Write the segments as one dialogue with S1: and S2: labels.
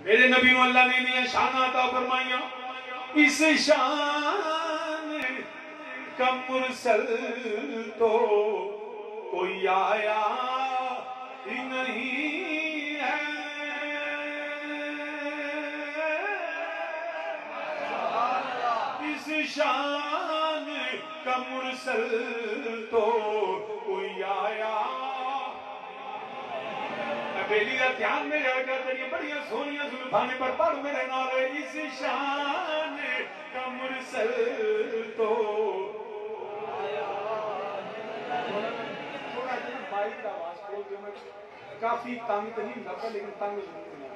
S1: میرے نبی نو اللہ نے انہیں شان عطا فرمائیاں، اس شان کا مرسل تو کوئی آیا ہی نہیں ہے۔ اس شان کا مرسل تو کوئی آیا۔ بیلی کا دھیان میں رہ کر تیری بڑیاں سونیاں زلفانے پر پڑھ میرے نعرے، اس شان کا مرسل تو تھوڑا جن بائک کا آواز کھول جو میں کافی تنگ تو نہیں لگتا لیکن تنگ ضرور ہونا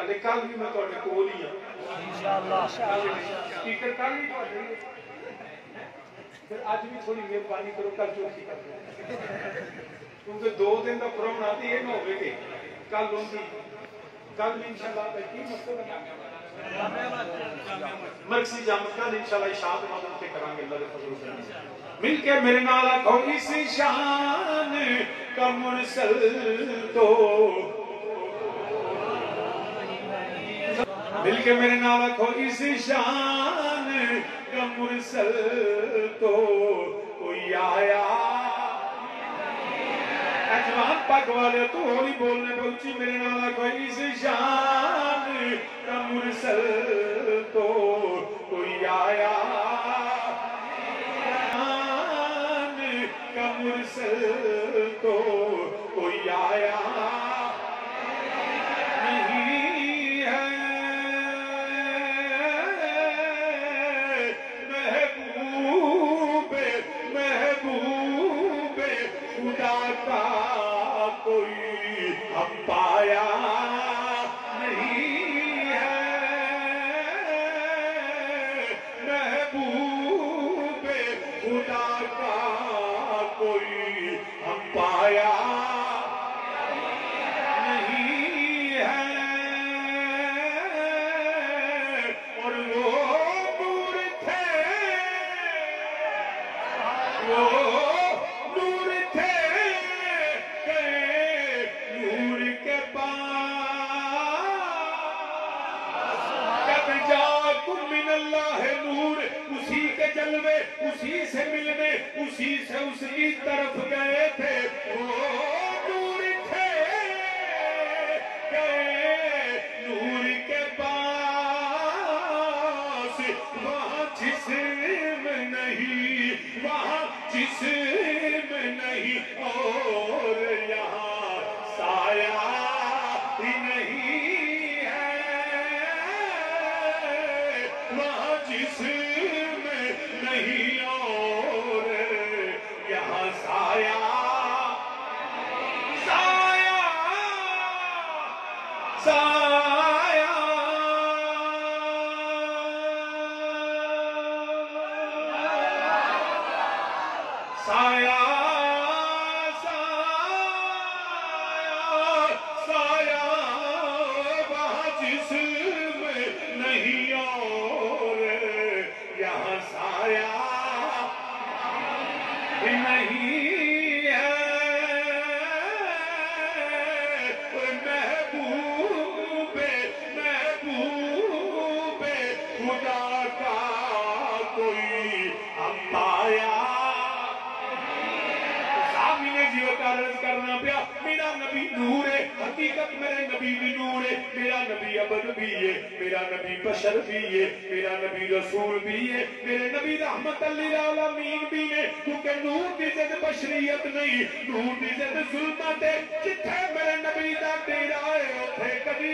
S1: ہے۔ کل بھی میں تھوڑے کول ہی ہوں انشاءاللہ، سپیکر کل بھی تھوڑے پھر آج بھی تھوڑی مہربانی کرو کل چوکی کر دو، کیونکہ 2 دن کا پروگرام آتی ہے نہ ہوئے گے کل ہوں گی، کل بھی انشاءاللہ کی مطلب مرکزی جامعہ کل انشاءاللہ اشاعت مدد کے کریں گے اللہ کے فضل سے۔ مل کے میرے نال آکھو اس شان کا مرسل تو، مل کے میرے نال آکھو اس شان کا مرسل تو کوئی آیا۔ جوان پاک والے تو ہولی بولنے پہنچی میرے نالا کوئی اس شان کا مرسل تو کوئی آیا۔ شان کا مرسل تو کوئی آیا نہیں ہے۔ محبوب محبوب خدا کا کوئی ہم پایا نہیں ہے۔ محبوب خدا کا کوئی ہم پایا نہیں ہے۔ اور وہ نور تھے، وہ نور تھے نور کے قد جاکم من اللہ نور، اسی کے جلوے اسی سے ملنے اسی سے اس کی طرف گئے تھے۔ وہ نور تھے نور کے پاس، وہاں جسم نہیں، وہاں جسم نہیں اور یہاں سایہ ہی نہیں ہے۔ وہاں جسم نہیں اور یہاں سایہ سایہ سایہ سایہ سایہ وہاں جسم نہیں اور یہاں سایہ نہیں ہے۔ محبوب محبوب خدا کا کوئی ہم پایا۔ عرض کرنا پیا میرا نبی نور ہے، حقیقت میرے نبی بھی نور ہے، میرا نبی ابد بھی ہے، میرا نبی بشر بھی ہے، میرا نبی رسول بھی ہے، میرے نبی رحمت للعالمین بھی ہے، کیونکہ نور دی ضد بشریت نہیں، نور دی ضد ظلمت ہے۔ جتھے میرے نبی دا ڈیرا ہے اوتھے کبھی